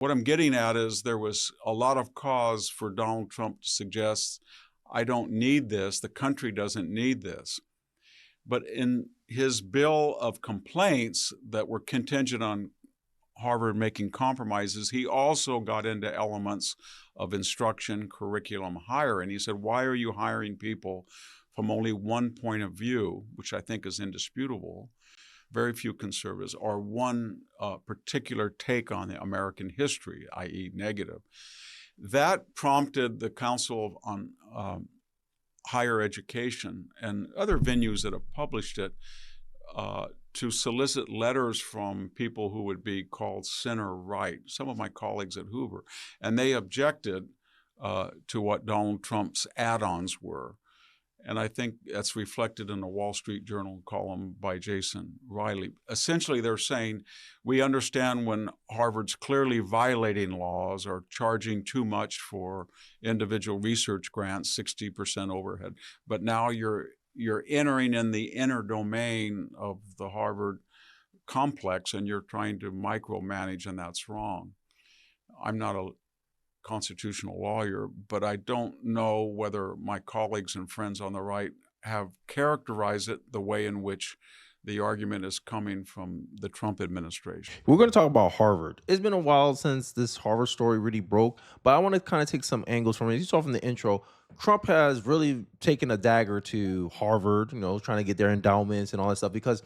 What I'm getting at is there was a lot of cause for Donald Trump to suggest, I don't need this, the country doesn't need this. But in his bill of complaints that were contingent on Harvard making compromises, he also got into elements of instruction, curriculum, hiring. He said, why are you hiring people from only one point of view, which I think is indisputable? Very few conservatives, or one particular take on the American history, i.e. negative. That prompted the Council on Higher Education and other venues that have published it to solicit letters from people who would be called center-right, some of my colleagues at Hoover, and they objected to what Donald Trump's add-ons were. And I think that's reflected in the Wall Street Journal column by Jason Riley. Essentially, they're saying, we understand when Harvard's clearly violating laws or charging too much for individual research grants, 60% overhead, but now you're entering in the inner domain of the Harvard complex and you're trying to micromanage, and that's wrong. I'm not a constitutional lawyer, but I don't know whether my colleagues and friends on the right have characterized it the way in which the argument is coming from the Trump administration. We're going to talk about Harvard. It's been a while since this Harvard story really broke, but I want to kind of take some angles from it. You saw from the intro, Trump has really taken a dagger to Harvard, trying to get their endowments and all that stuff, because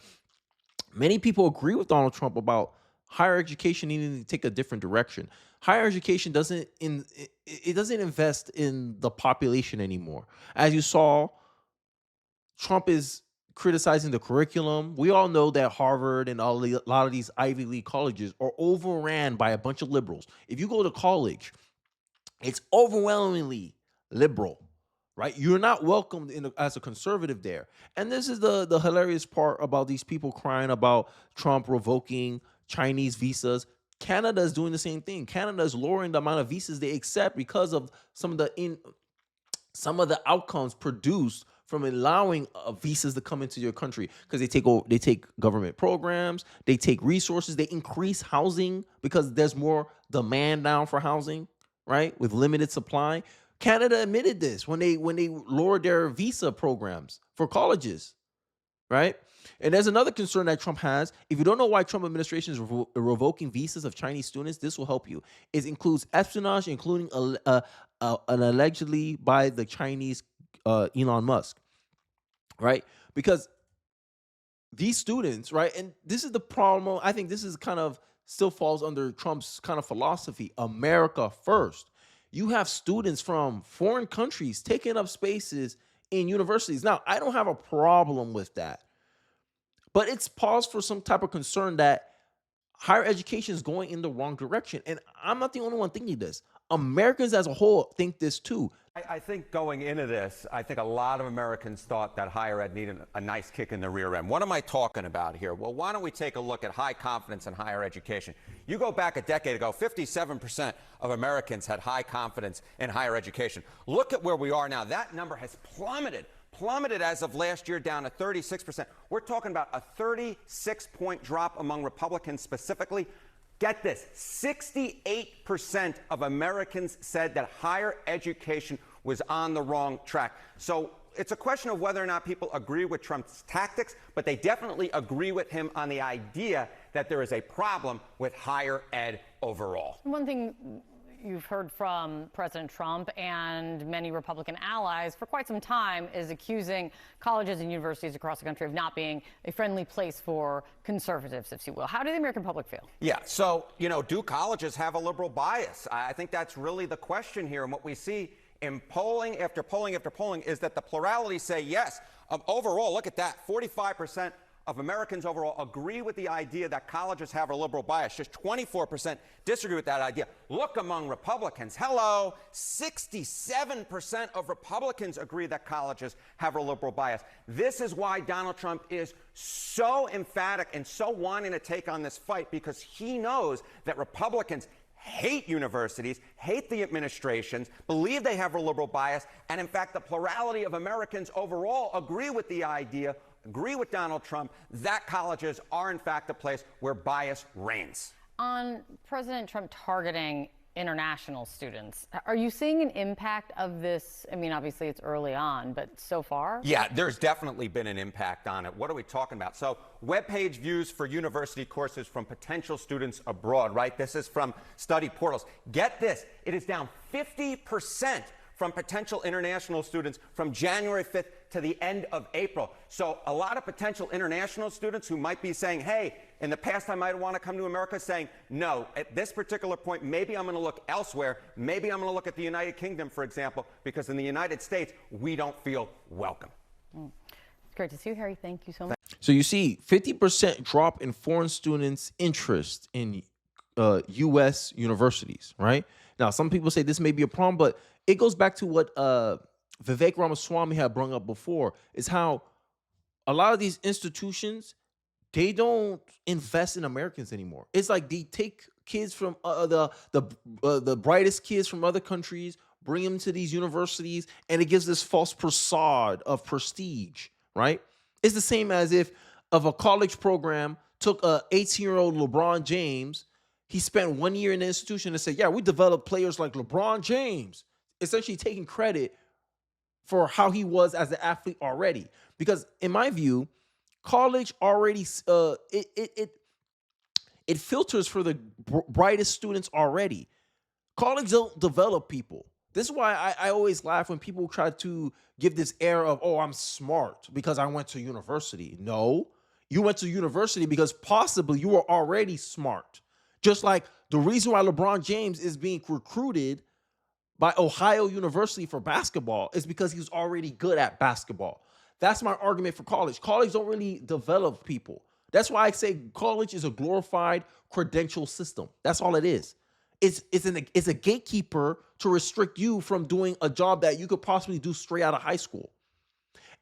many people agree with Donald Trump about higher education needing to take a different direction. Higher education doesn't invest in the population anymore. As you saw, Trump is criticizing the curriculum. We all know that Harvard and a lot of these Ivy League colleges are overran by a bunch of liberals. If you go to college, it's overwhelmingly liberal, right? You're not welcomed as a conservative there. And this is the hilarious part about these people crying about Trump revoking Chinese visas. Canada is doing the same thing. Canada is lowering the amount of visas they accept because of some of the outcomes produced from allowing visas to come into your country, because they take government programs, they take resources, they increase housing because there's more demand now for housing, right? With limited supply. Canada admitted this when they lowered their visa programs for colleges, right? And there's another concern that Trump has. If you don't know why Trump administration is revoking visas of Chinese students, this will help you. It includes espionage, including an allegedly by the Chinese Elon Musk, right? Because these students, right, and this is the problem. I think this is kind of still falls under Trump's kind of philosophy, America first. You have students from foreign countries taking up spaces in universities. Now, I don't have a problem with that, but it's pause for some type of concern that higher education is going in the wrong direction. And I'm not the only one thinking this. Americans as a whole think this too. I think going into this, I think a lot of Americans thought that higher ed needed a nice kick in the rear end. What am I talking about here? Well, why don't we take a look at high confidence in higher education? You go back a decade ago, 57% of Americans had high confidence in higher education. Look at where we are now. That number has plummeted as of last year, down to 36%. We're talking about a 36-point drop among Republicans specifically. Get this, 68% of Americans said that higher education was on the wrong track. So it's a question of whether or not people agree with Trump's tactics, but they definitely agree with him on the idea that there is a problem with higher ed overall. One thing you've heard from President Trump and many Republican allies for quite some time is accusing colleges and universities across the country of not being a friendly place for conservatives, if you will. How do the American public feel? Yeah, so, do colleges have a liberal bias? I think that's really the question here. And what we see in polling after polling after polling is that the plurality say yes. Overall, look at that, 45% of Americans overall agree with the idea that colleges have a liberal bias. Just 24% disagree with that idea. Look among Republicans. Hello, 67% of Republicans agree that colleges have a liberal bias. This is why Donald Trump is so emphatic and so wanting to take on this fight, because he knows that Republicans hate universities, hate the administrations, believe they have a liberal bias, and in fact, the plurality of Americans overall agree with the idea, agree with Donald Trump, that colleges are in fact a place where bias reigns. On President Trump targeting international students, are you seeing an impact of this? I mean, obviously it's early on, but so far? Yeah, there's definitely been an impact on it. What are we talking about? So, webpage views for university courses from potential students abroad, right? This is from study portals. Get this, it is down 50% from potential international students from January 5th to the end of April. So a lot of potential international students who might be saying, hey, in the past I might want to come to America, saying, no, at this particular point, maybe I'm going to look elsewhere. Maybe I'm going to look at the United Kingdom, for example, because in the United States, we don't feel welcome. It's great to see you, Harry. Thank you so much. So you see 50% drop in foreign students' interest in U.S. universities, right? Now, some people say this may be a problem, but it goes back to what Vivek Ramaswamy had brought up before, is how a lot of these institutions, they don't invest in Americans anymore. It's like they take kids from the brightest kids from other countries, bring them to these universities, and it gives this false facade of prestige, right? It's the same as if a college program took a 18-year-old LeBron James. He spent 1 year in the institution and said, yeah, we developed players like LeBron James, essentially taking credit for how he was as an athlete already. Because in my view, college already, it filters for the brightest students already. College don't develop people. This is why I always laugh when people try to give this air of, oh, I'm smart because I went to university. No, you went to university because possibly you were already smart. Just like the reason why LeBron James is being recruited by Ohio University for basketball is because he was already good at basketball. That's my argument for college. College don't really develop people. That's why I say college is a glorified credential system. That's all it is. It's a gatekeeper to restrict you from doing a job that you could possibly do straight out of high school.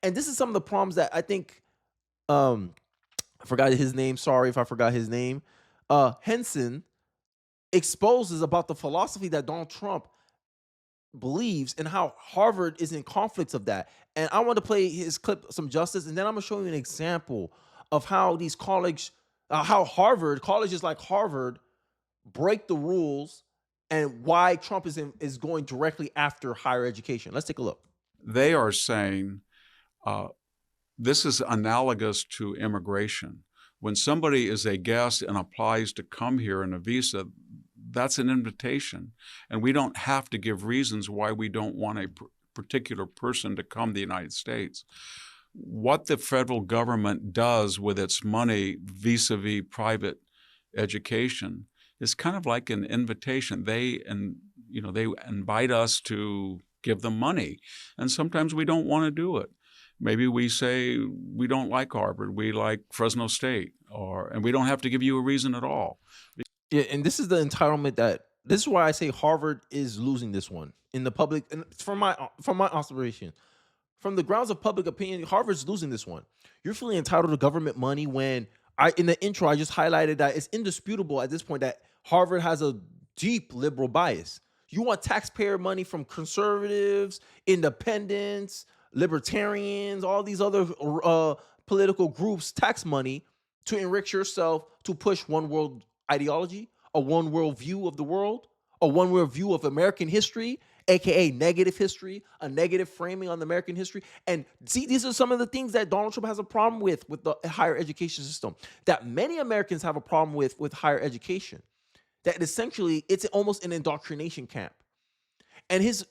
And this is some of the problems that I think, I forgot his name. Sorry if I forgot his name. Henson exposes about the philosophy that Donald Trump believes and how Harvard is in conflicts of that. And I want to play his clip some justice, and then I'm going to show you an example of how these colleges like Harvard break the rules and why Trump is going directly after higher education. Let's take a look. They are saying this is analogous to immigration. When somebody is a guest and applies to come here in a visa, that's an invitation. And we don't have to give reasons why we don't want a particular person to come to the United States. What the federal government does with its money vis-a-vis private education is kind of like an invitation. They invite us to give them money. And sometimes we don't want to do it. Maybe we say we don't like Harvard, we like Fresno State, and we don't have to give you a reason at all. Yeah, and this is the entitlement this is why I say Harvard is losing this one in the public. And from my observation, from the grounds of public opinion, Harvard's losing this one. You're feeling entitled to government money when in the intro I just highlighted that it's indisputable at this point that Harvard has a deep liberal bias. You want taxpayer money from conservatives, independents, libertarians, all these other political groups, tax money to enrich yourself, to push one world ideology, a one world view of the world, a one world view of American history, aka negative history, a negative framing on the American history. And see, these are some of the things that Donald Trump has a problem with the higher education system, that many Americans have a problem with higher education. That essentially it's almost an indoctrination camp. And his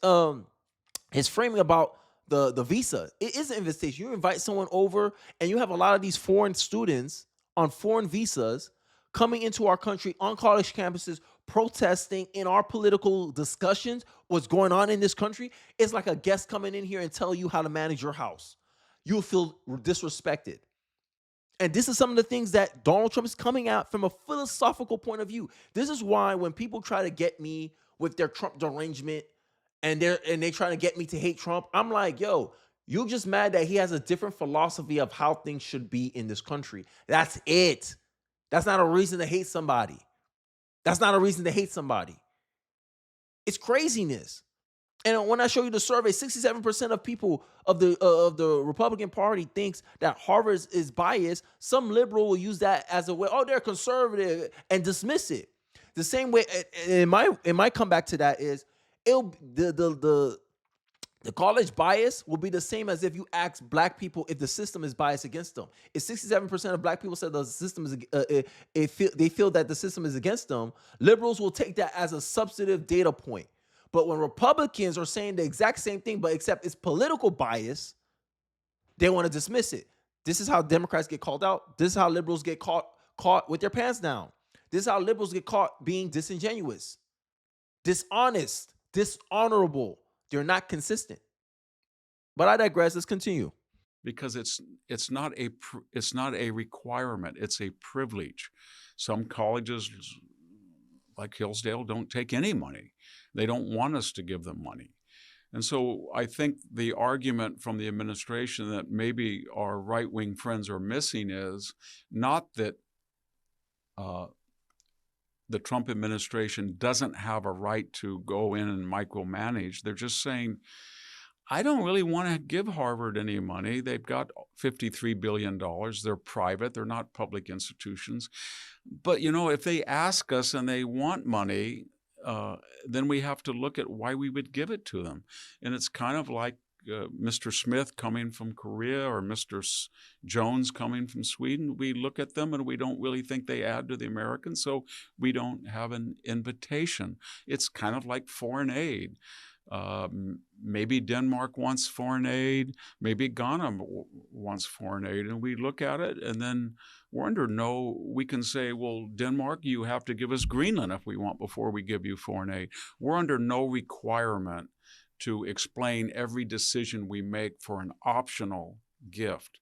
framing about the visa, it is an invitation. You invite someone over and you have a lot of these foreign students on foreign visas coming into our country on college campuses, protesting in our political discussions, what's going on in this country. It's like a guest coming in here and tell you how to manage your house. You'll feel disrespected. And this is some of the things that Donald Trump is coming at from a philosophical point of view. This is why when people try to get me with their Trump derangement and they try to get me to hate Trump, I'm like, yo, you're just mad that he has a different philosophy of how things should be in this country. That's it. That's not a reason to hate somebody. That's not a reason to hate somebody. It's craziness. And when I show you the survey, 67% of people of the Republican Party thinks that Harvard is biased. Some liberal will use that as a way, oh, they're conservative, and dismiss it. The same way, and my comeback to that is, it'll the college bias will be the same as if you ask black people if the system is biased against them. If 67% of black people said the system is, they feel that the system is against them, liberals will take that as a substantive data point. But when Republicans are saying the exact same thing, but except it's political bias, they want to dismiss it. This is how Democrats get called out. This is how liberals get caught with their pants down. This is how liberals get caught being disingenuous, dishonest, dishonorable. They're not consistent. But I digress. Let's continue. Because it's not a requirement. It's a privilege. Some colleges, like Hillsdale, don't take any money. They don't want us to give them money. And so I think the argument from the administration that maybe our right-wing friends are missing is not that the Trump administration doesn't have a right to go in and micromanage. They're just saying, I don't really want to give Harvard any money. They've got $53 billion. They're private. They're not public institutions. But, if they ask us and they want money, then we have to look at why we would give it to them. And it's kind of like Mr. Smith coming from Korea or Mr. Jones coming from Sweden. We look at them and we don't really think they add to the Americans, so we don't have an invitation. It's kind of like foreign aid. Maybe Denmark wants foreign aid, maybe Ghana wants foreign aid, and we look at it and then we're under we can say, well, Denmark, you have to give us Greenland if we want before we give you foreign aid. We're under no requirement to explain every decision we make for an optional gift.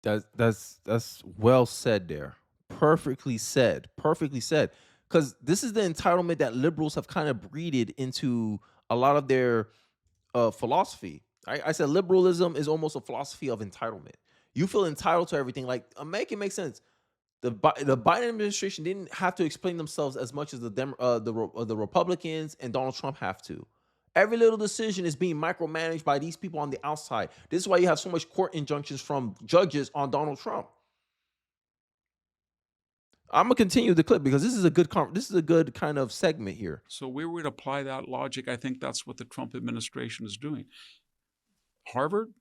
That's well said there. Perfectly said. Perfectly said. Because this is the entitlement that liberals have kind of breeded into a lot of their philosophy. I said liberalism is almost a philosophy of entitlement. You feel entitled to everything. Like, make it make sense. The Biden administration didn't have to explain themselves as much as the Republicans and Donald Trump have to. Every little decision is being micromanaged by these people on the outside. This is why you have so much court injunctions from judges on Donald Trump. I'm gonna continue the clip because this is a good kind of segment here. So we would apply that logic. I think that's what the Trump administration is doing. Harvard,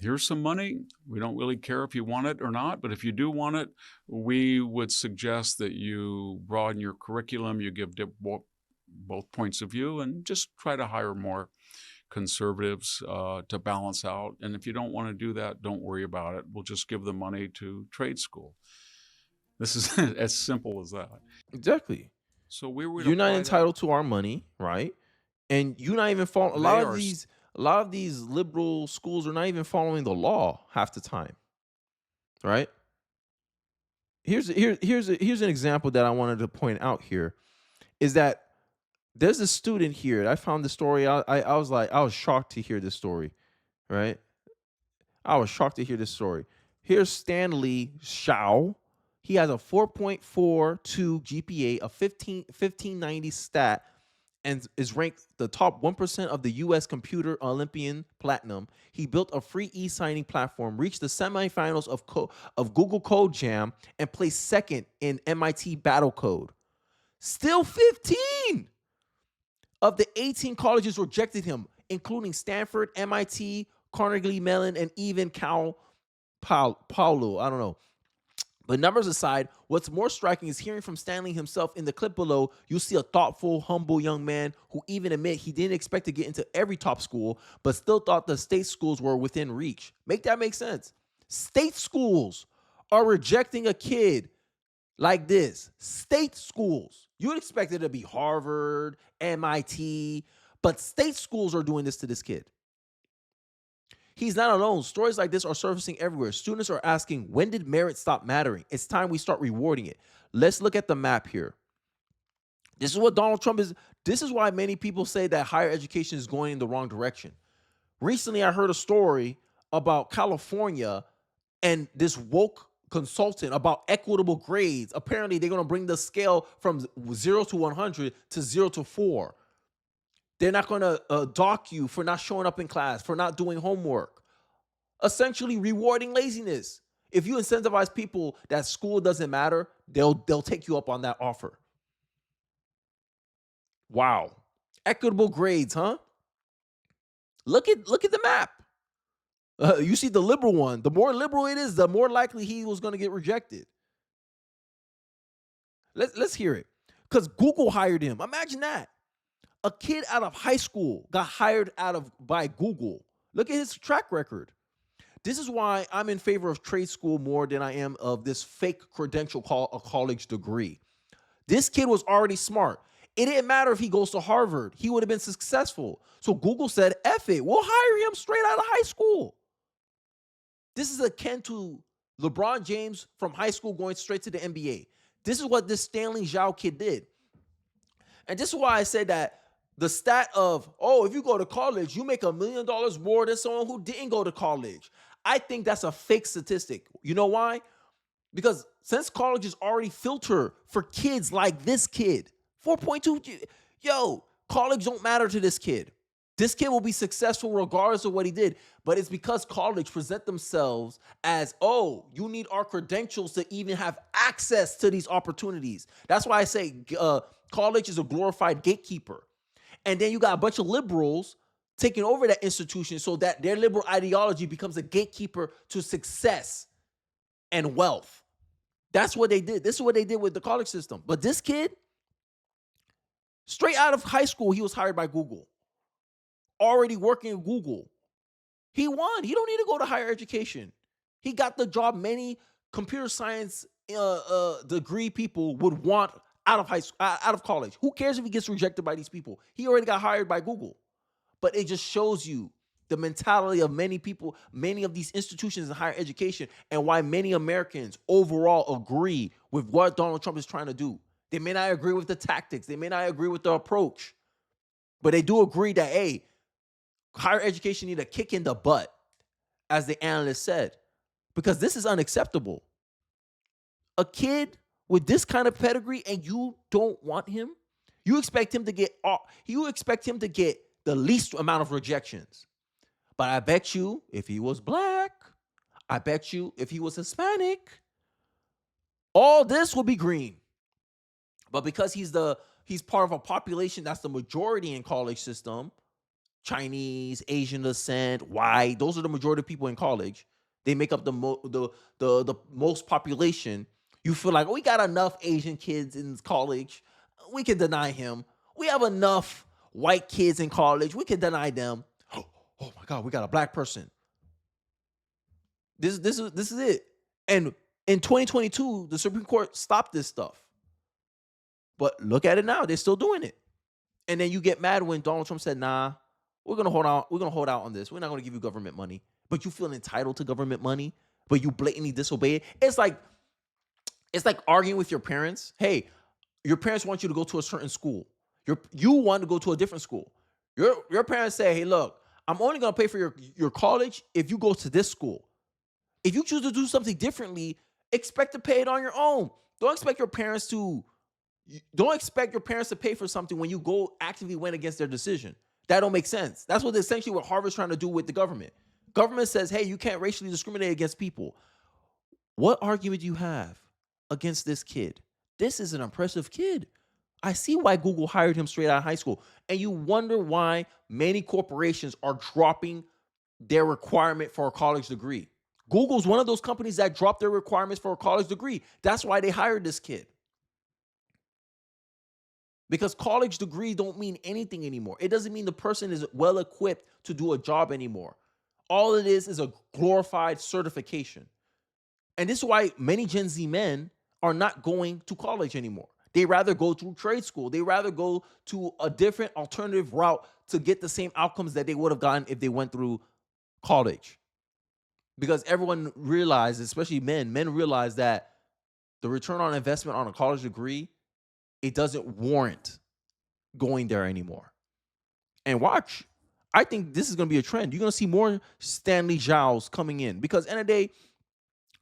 here's some money. We don't really care if you want it or not, but if you do want it, we would suggest that you broaden your curriculum, you give both points of view, and just try to hire more conservatives to balance out. And if you don't want to do that, don't worry about it. We'll just give the money to trade school. This is as simple as that. Exactly. So you're not entitled to our money, right? And you're not even following. A lot of these liberal schools are not even following the law half the time, right? Here's an example that I wanted to point out here, is that there's a student here. I found the story. I was shocked to hear this story, right? I was shocked to hear this story. Here's Stanley Shao. He has a 4.42 GPA, a 1590 stat, and is ranked the top 1% of the U.S. Computer Olympian Platinum. He built a free e-signing platform, reached the semifinals of Google Code Jam, and placed second in MIT Battle Code. Still 15 of the 18 colleges rejected him, including Stanford, MIT, Carnegie Mellon, and even Cal Paulo. I don't know. But numbers aside, what's more striking is hearing from Stanley himself. In the clip below, you'll see a thoughtful, humble young man who even admit he didn't expect to get into every top school, but still thought the state schools were within reach. Make that make sense. State schools are rejecting a kid like this. State schools. You would expect it to be Harvard, MIT, but state schools are doing this to this kid. He's not alone. Stories like this are surfacing everywhere. Students are asking, when did merit stop mattering? It's time we start rewarding it. Let's look at the map here. This is what Donald Trump is. This is why many people say that higher education is going in the wrong direction. Recently, I heard a story about California and this woke consultant about equitable grades. Apparently, they're going to bring the scale from 0 to 100 to 0 to 4. They're not going to dock you for not showing up in class, for not doing homework, essentially rewarding laziness. If you incentivize people that school doesn't matter, they'll take you up on that offer. Wow. Equitable grades, huh? Look at the map. You see the liberal one. The more liberal it is, the more likely he was going to get rejected. Let's hear it. Because Google hired him. Imagine that. A kid out of high school got hired by Google. Look at his track record. This is why I'm in favor of trade school more than I am of this fake credential called a college degree. This kid was already smart. It didn't matter if he goes to Harvard. He would have been successful. So Google said, F it. We'll hire him straight out of high school. This is akin to LeBron James from high school going straight to the NBA. This is what this Stanley Zhao kid did. And this is why I said that the stat of, if you go to college, you make $1 million more than someone who didn't go to college. I think that's a fake statistic. You know why? Because since college is already filtered for kids like this kid, 4.2, college don't matter to this kid. This kid will be successful regardless of what he did. But it's because college present themselves as, you need our credentials to even have access to these opportunities. That's why I say college is a glorified gatekeeper. And then you got a bunch of liberals taking over that institution so that their liberal ideology becomes a gatekeeper to success and wealth. That's what they did. This is what they did with the college system. But this kid, straight out of high school, he was hired by Google. Already working at Google. He won. He don't need to go to higher education. He got the job many computer science degree people would want out of college. Who cares if he gets rejected by these people? He already got hired by Google. But it just shows you the mentality of many people, many of these institutions in higher education, and why many Americans overall agree with what Donald Trump is trying to do. They may not agree with the tactics. They may not agree with the approach. But they do agree that, higher education need a kick in the butt, as the analyst said, because this is unacceptable. A kid with this kind of pedigree and you don't want him, you expect him to get the least amount of rejections. But I bet you if he was black, I bet you if he was Hispanic, all this would be green. But because he's part of a population that's the majority in college system, Chinese, Asian descent, white, those are the majority of people in college. They make up the most population. You feel like, we got enough Asian kids in college. We can deny him. We have enough white kids in college. We can deny them. Oh my God, we got a black person. This is it. And in 2022, the Supreme Court stopped this stuff. But look at it now. They're still doing it. And then you get mad when Donald Trump said, nah, we're going to hold out. We're going to hold out on this. We're not going to give you government money. But you feel entitled to government money, but you blatantly disobey it. It's like arguing with your parents. Hey, your parents want you to go to a certain school. You want to go to a different school. Your parents say, hey, look, I'm only going to pay for your college if you go to this school. If you choose to do something differently, expect to pay it on your own. Don't expect your parents to pay for something when you actively went against their decision. That don't make sense. That's essentially what Harvard's trying to do with the government. Government says, hey, you can't racially discriminate against people. What argument do you have against this kid? This is an impressive kid. I see why Google hired him straight out of high school. And you wonder why many corporations are dropping their requirement for a college degree. Google's one of those companies that dropped their requirements for a college degree. That's why they hired this kid. Because college degrees don't mean anything anymore. It doesn't mean the person is well equipped to do a job anymore. All it is a glorified certification. And this is why many Gen Z men are not going to college anymore. They rather go through trade school. They rather go to a different alternative route to get the same outcomes that they would have gotten if they went through college. Because everyone realizes, especially men realize that the return on investment on a college degree, it doesn't warrant going there anymore. And watch, I think this is going to be a trend. You're going to see more Stanley Zhaos coming in. Because end of the day,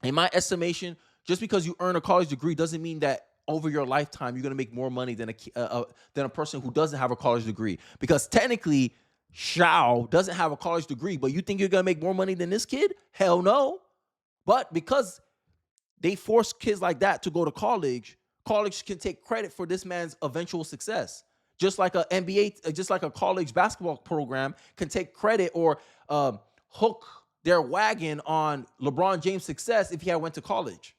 in my estimation, just because you earn a college degree doesn't mean that over your lifetime, you're going to make more money than a person who doesn't have a college degree. Because technically, Xiao doesn't have a college degree, but you think you're going to make more money than this kid? Hell no. But because they force kids like that to go to college, college can take credit for this man's eventual success. Just like a NBA, just like a college basketball program can take credit or hook their wagon on LeBron James' success if he had went to college,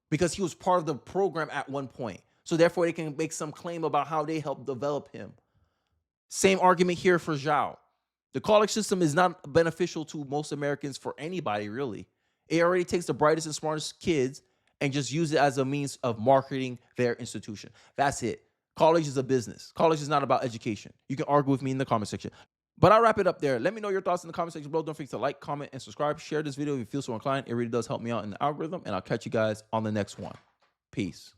because he was part of the program at one point. So therefore, they can make some claim about how they helped develop him. Same argument here for Zhao. The college system is not beneficial to most Americans for anybody, really. It already takes the brightest and smartest kids and just use it as a means of marketing their institution. That's it. College is a business. College is not about education. You can argue with me in the comment section. But I'll wrap it up there. Let me know your thoughts in the comment section below. Don't forget to like, comment, and subscribe. Share this video if you feel so inclined. It really does help me out in the algorithm. And I'll catch you guys on the next one. Peace.